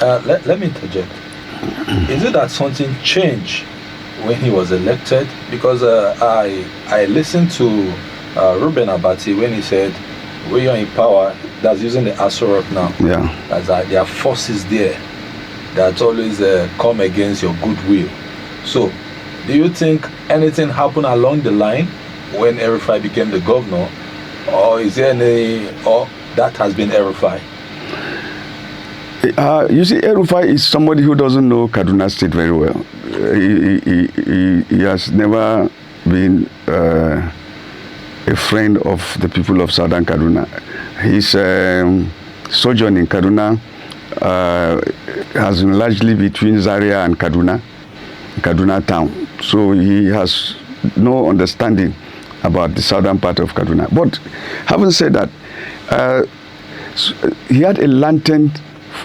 let me interject. Is it that something changed when he was elected? Because I listened to Ruben Abati when he said, when you're in power, that's using the Asorok now. Yeah. As there are forces there that always come against your goodwill. So, do you think anything happened along the line when el-Rufai became the governor, or is there any, or that has been el-Rufai? You see, el-Rufai is somebody who doesn't know Kaduna State very well. He has never been a friend of the people of Southern Kaduna. His sojourn in Kaduna has been largely between Zaria and Kaduna town. So he has no understanding about the southern part of Kaduna. But having said that, he had a latent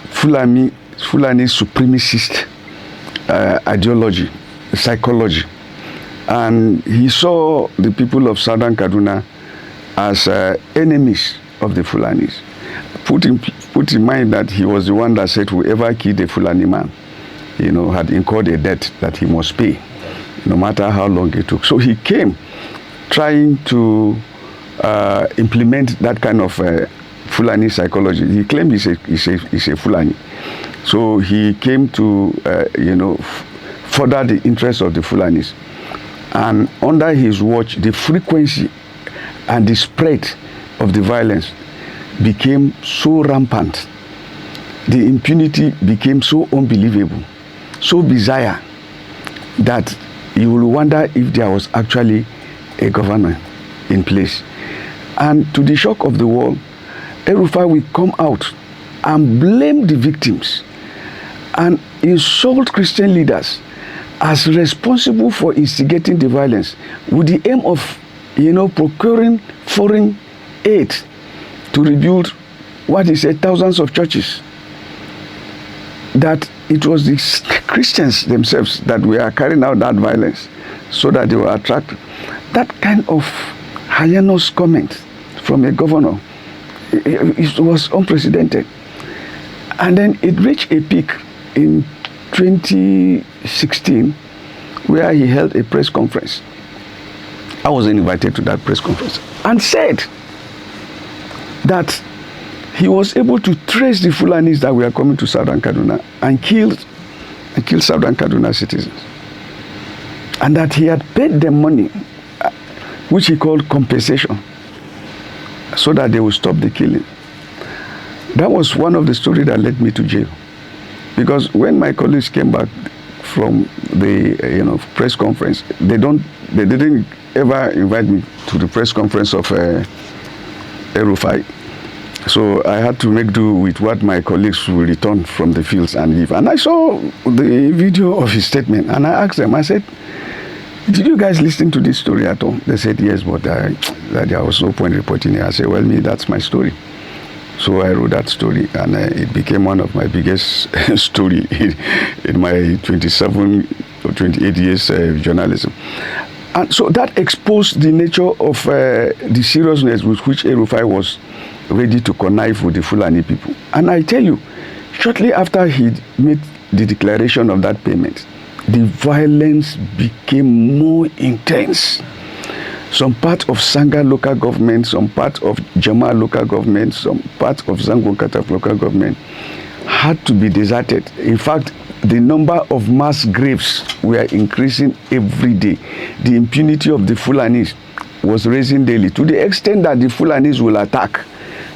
Fulani supremacist ideology, psychology. And he saw the people of Southern Kaduna as enemies of the Fulanis. Put in mind that he was the one that said whoever killed a Fulani man, had incurred a debt that he must pay, no matter how long it took. So he came trying to implement that kind of Fulani psychology. He claimed he's a Fulani. So he came to, further the interests of the Fulanis. And under his watch, the frequency and the spread of the violence became so rampant. The impunity became so unbelievable, so bizarre, that you will wonder if there was actually a governor in place. And to the shock of the world, el-Rufai will come out and blame the victims and insult Christian leaders as responsible for instigating the violence, with the aim of, procuring foreign aid to rebuild what he said, thousands of churches. That it was the Christians themselves that were carrying out that violence so that they were attracted. That kind of heinous comment from a governor, it was unprecedented. And then it reached a peak in 2016, where he held a press conference. I wasn't invited to that press conference, and said that he was able to trace the Fulanis that were coming to Southern Kaduna and kill Southern Kaduna citizens, and that he had paid them money, which he called compensation, so that they would stop the killing. That was one of the stories that led me to jail. Because when my colleagues came back from the press conference, they didn't ever invite me to the press conference of el-Rufai. So I had to make do with what my colleagues will return from the fields and leave. And I saw the video of his statement, and I asked them, I said, did you guys listen to this story at all? They said yes, but there was no point reporting it. I said, well, that's my story. So I wrote that story, and it became one of my biggest story in my 27 or 28 years journalism. And so that exposed the nature of the seriousness with which el-Rufai was ready to connive with the Fulani people. And I tell you, shortly after he made the declaration of that payment, the violence became more intense. Some part of Sanga local government, some part of Jama local government, some part of Zango Kataf local government had to be deserted. In fact, the number of mass graves were increasing every day. The impunity of the Fulanis was rising daily, to the extent that the Fulanis will attack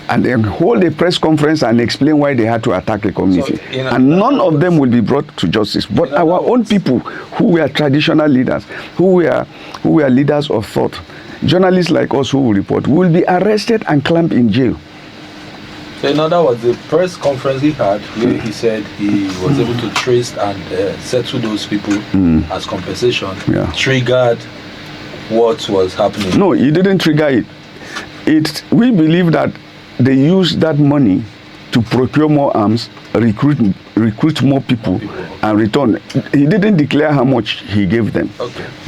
and then hold a press conference and explain why they had to attack a community. So, and none of them will be brought to justice. But our own people, who were traditional leaders, who were leaders of thought, journalists like us who will report, will be arrested and clamped in jail. So in other words, the press conference he had, where he said he was able to trace and settle those people as compensation, triggered what was happening. No, he didn't trigger it. We believe that they used that money to procure more arms, recruit more people, and return. He didn't declare how much he gave them,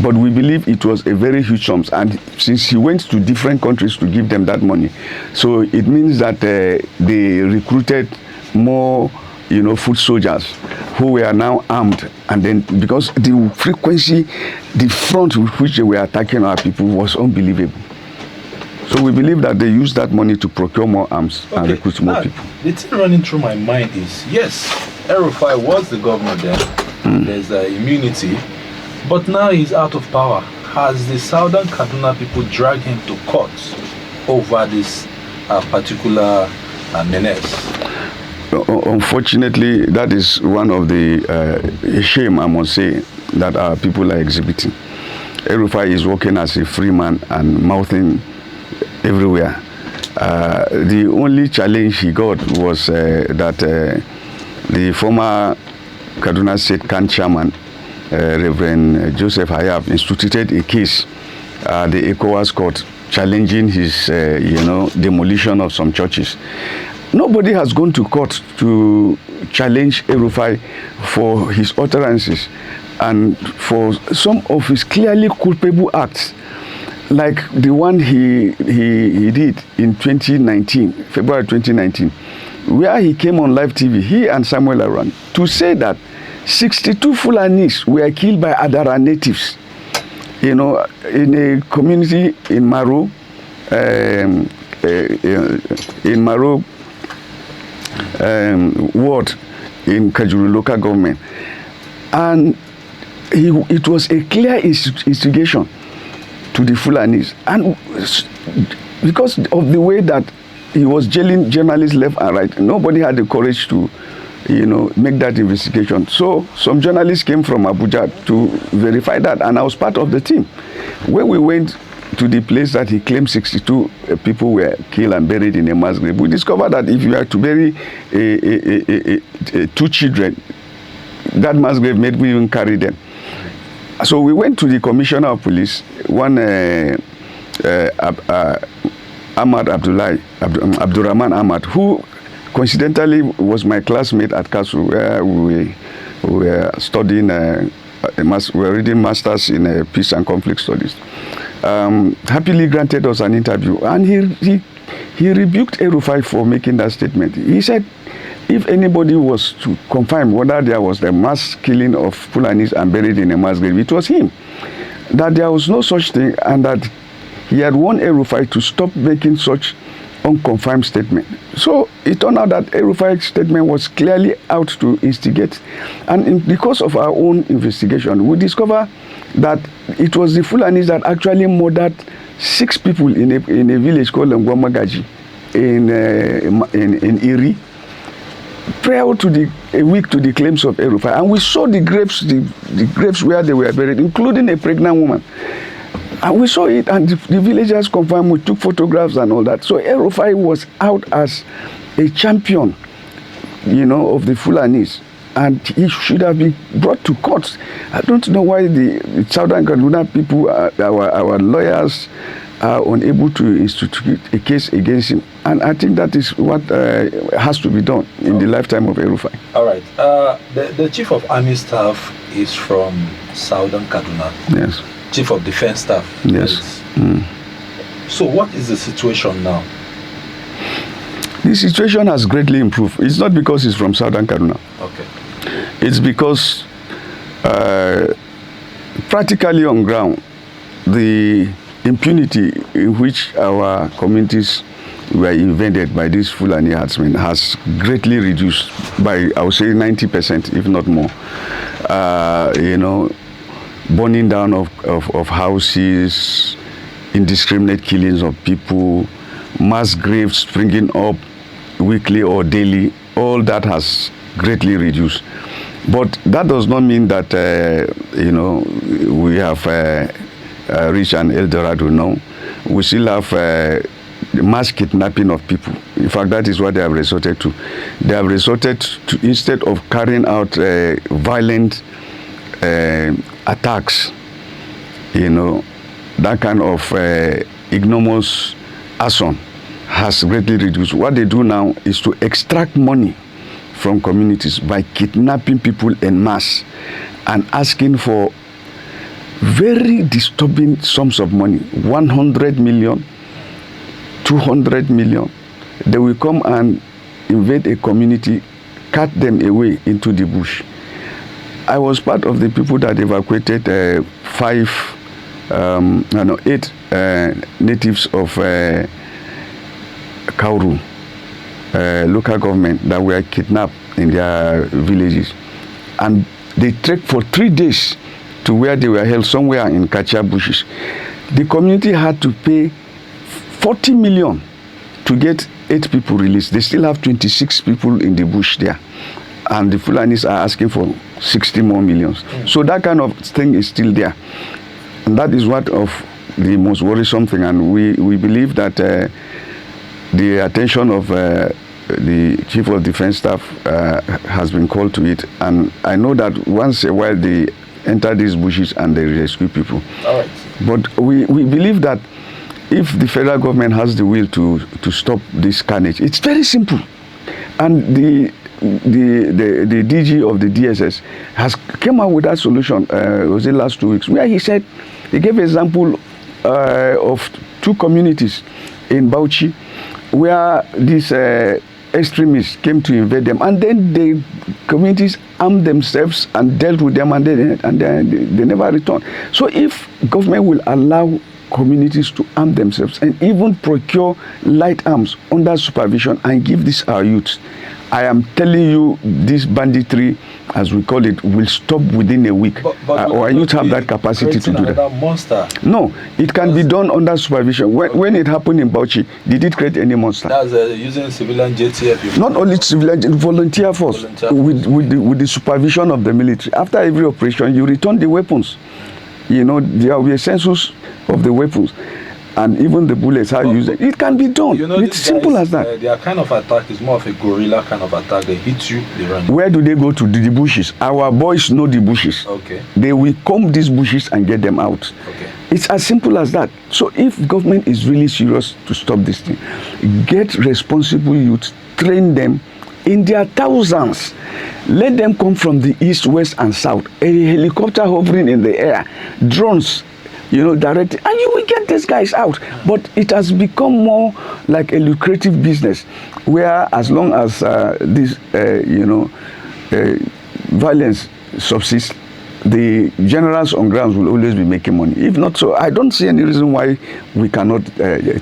but we believe it was a very huge sum. And since he went to different countries to give them that money, so it means that they recruited more foot soldiers who were now armed, and then because the frequency, the front with which they were attacking our people was unbelievable. So we believe that they used that money to procure more arms and recruit more people. The thing running through my mind is, yes, el-Rufai was the governor then. There's immunity, but now he's out of power. Has the Southern Kaduna people dragged him to court over this particular menace? Unfortunately, that is one of the shame, I must say, that our people are exhibiting. el-Rufai is working as a free man and mouthing everywhere. The only challenge he got was that the former Kaduna State chairman, Reverend Joseph Hayab, instituted a case, the ECOWAS court, challenging his, demolition of some churches. Nobody has gone to court to challenge el-Rufai for his utterances and for some of his clearly culpable acts, like the one he did in 2019, February 2019, where he came on live TV, he and Samuel Aran, to say that 62 Fulanis were killed by Adara natives, in a community in Maro, ward in Kajuru local government. And it was a clear instigation to the Fulanis, and because of the way that he was jailing journalists left and right, nobody had the courage to make that investigation. So some journalists came from Abuja to verify that, and I was part of the team. When we went to the place that he claimed 62 people were killed and buried in a mass grave, we discovered that if you had to bury two children, that mass grave made me even carry them. So we went to the commissioner of police, one Ahmad Abdurrahman Ahmad, who coincidentally was my classmate at Kasu, where we were studying, we were reading masters in peace and conflict studies. Happily granted us an interview, and he rebuked el-Rufai for making that statement. He said, if anybody was to confirm whether there was the mass killing of Fulanis and buried in a mass grave, it was him. That there was no such thing, and that he had warned el-Rufai to stop making such unconfirmed statement. So it turned out that el-Rufai's statement was clearly out to instigate. And because of our own investigation, we discovered that it was the Fulanis that actually murdered 6 people in a village called Ngwamagaji in Iri, prior to a week to the claims of el-Rufai. And we saw the graves where they were buried, including a pregnant woman. And we saw it, and the villagers confirmed. We took photographs and all that. So el-Rufai was out as a champion, of the Fulanis, and he should have been brought to court. I don't know why the Southern Kaduna people, our lawyers, are unable to institute a case against him. And I think that is what has to be done in the lifetime of el-Rufai. All right. The Chief of Army Staff is from Southern Kaduna. Yes. Chief of Defense Staff. Yes. So what is the situation now? The situation has greatly improved. It's not because he's from Southern Kaduna. Okay. It's because practically on ground, the impunity in which our communities were invaded by these Fulani herdsmen has greatly reduced by, I would say, 90%, if not more. Burning down of houses, indiscriminate killings of people, mass graves springing up weekly or daily, all that has greatly reduced. But that does not mean that, we have reached an El Dorado. No. We still have mass kidnapping of people. In fact, that is what they have resorted to. They have resorted to, instead of carrying out violent attacks, that kind of ignominious action has greatly reduced. What they do now is to extract money from communities by kidnapping people en masse and asking for very disturbing sums of money, 100 million, 200 million. They will come and invade a community cart them away into the bush. I was part of the people that evacuated 8 natives of Kauru, local government, that were kidnapped in their villages. And they trekked for 3 days to where they were held, somewhere in Kacha bushes. The community had to pay 40 million to get 8 people released. They still have 26 people in the bush there. And the Fulanis are asking for 60 more millions. So that kind of thing is still there. And that is one of the most worrisome thing. And we believe that the attention of the Chief of Defense Staff has been called to it. And I know that once a while they enter these bushes and they rescue people. All right. But we believe that if the federal government has the will to stop this carnage, it's very simple. And the DG of the DSS has came out with that solution, was it last 2 weeks, where he said, he gave an example of 2 communities in Bauchi where these extremists came to invade them, and then the communities armed themselves and dealt with them, and they never returned. So if government will allow communities to arm themselves and even procure light arms under supervision and give this our youth, I am telling you, this banditry, as we call it, will stop within a week. But our youth have that capacity to do that. Monster. No, it can be done under supervision. When it happened in Bauchi, did it create any monster? That's using civilian JTF. Not only civilian, volunteer force, with the supervision of the military. After every operation, you return the weapons. You know, there will be a census of the weapons. And even the bullets, how you use it. It can be done. You know, it's simple as that. Their kind of attack is more of a guerrilla kind of attack. They hit you, they run. Where do they go to? The bushes. Our boys know the bushes. Okay. They will comb these bushes and get them out. Okay. It's as simple as that. So if government is really serious to stop this thing, get responsible youth, train them in their thousands. Let them come from the east, west, and south. A helicopter hovering in the air, drones, you know, directed, and you will get these guys out. But it has become more like a lucrative business, where as long as this, violence subsists, the generals on grounds will always be making money. If not so, I don't see any reason why we cannot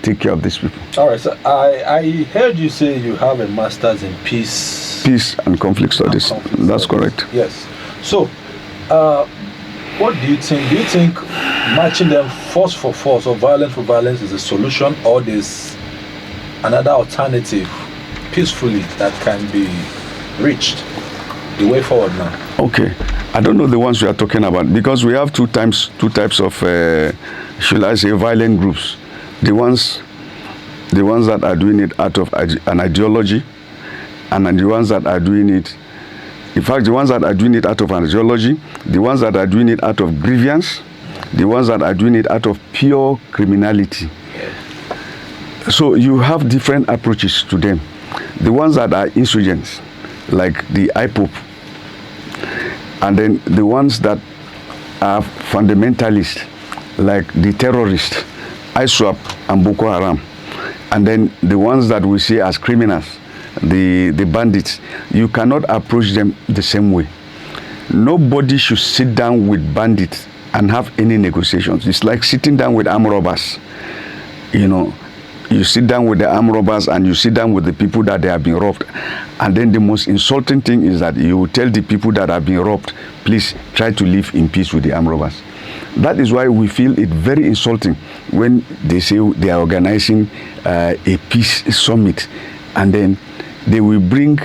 take care of these people. All right, so I heard you say you have a master's in peace and conflict studies. That's correct. Yes. So, what do you think? Do you think matching them force for force or violence for violence is a solution, or there's another alternative peacefully that can be reached? The way forward now. Okay, I don't know the ones we are talking about, because we have two types of, should I say, violent groups. The ones that are doing it out of an ideology, and the ones that are doing it. In fact, the ones that are doing it out of an ideology, the ones that are doing it out of grievance, the ones that are doing it out of pure criminality. So you have different approaches to them. The ones that are insurgents, like the IPOP, and then the ones that are fundamentalists, like the terrorists, ISWAP and Boko Haram, and then the ones that we see as criminals, the bandits. You cannot approach them the same way. Nobody should sit down with bandits and have any negotiations. It's like sitting down with armed robbers. You know, you sit down with the armed robbers and you sit down with the people that they have been robbed. And then the most insulting thing is that you tell the people that have been robbed, please try to live in peace with the armed robbers. That is why we feel it very insulting when they say they are organizing a peace summit, and then they will bring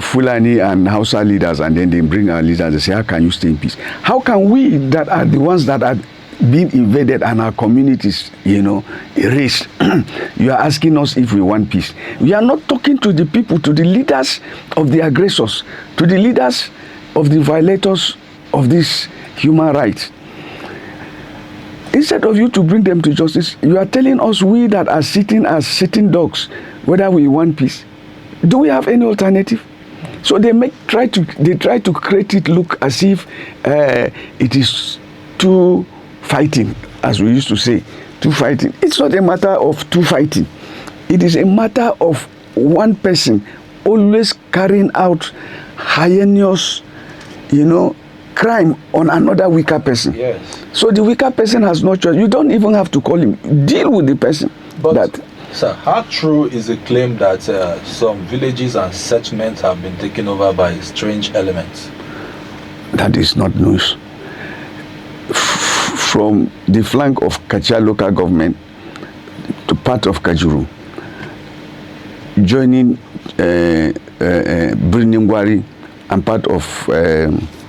Fulani and Hausa leaders, and then they bring our leaders and say, how can you stay in peace? How can we that are the ones that are being invaded and our communities, erased, you are asking us if we want peace? We are not talking to the people, to the leaders of the aggressors, to the leaders of the violators of this human rights. Instead of you to bring them to justice, you are telling us, we that are sitting as sitting dogs, whether we want peace. Do we have any alternative? So they try to create it look as if it is two fighting, as we used to say, two fighting. It's not a matter of two fighting. It is a matter of one person always carrying out heinous, crime on another weaker person. Yes. So the weaker person has no choice. You don't even have to call him. Deal with the person. But, sir, how true is the claim that some villages and settlements have been taken over by strange elements? That is not news. From the flank of Kacha local government to part of Kajuru, joining Birningwari and part of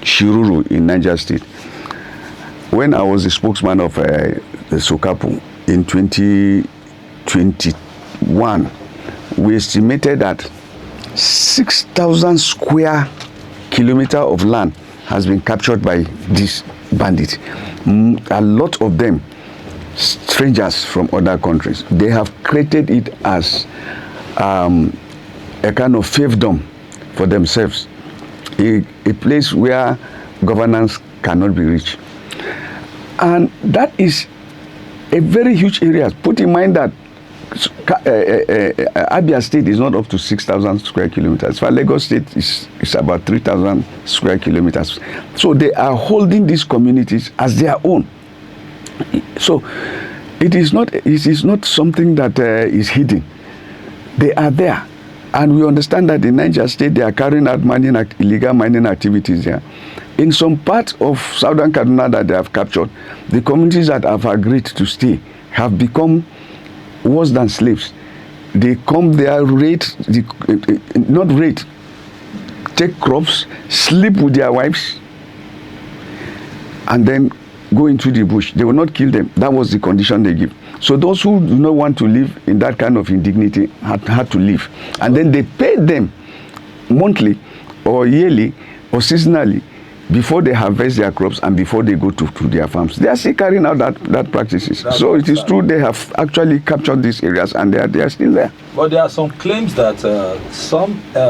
Shiruru in Niger State. When I was the spokesman of the Sokapu in 2021, we estimated that 6,000 square kilometers of land has been captured by these bandits. A lot of them strangers from other countries. They have created it as a kind of fiefdom for themselves, a place where governance cannot be reached. And that is a very huge area. Put in mind that Abia State is not up to 6,000 square kilometers. For Lagos State is about 3,000 square kilometers. So they are holding these communities as their own. So it is not something that is hidden. They are there. And we understand that in Niger State, they are carrying out illegal mining activities there. In some parts of Southern Kaduna that they have captured, the communities that have agreed to stay have become worse than slaves. They come there, take crops, sleep with their wives, and then go into the bush. They will not kill them. That was the condition they give. So those who do not want to live in that kind of indignity had to leave. And then they paid them monthly or yearly or seasonally before they harvest their crops and before they go to their farms. They are still carrying out that practices. So it is true they have actually captured these areas and they are still there. But there are some claims that some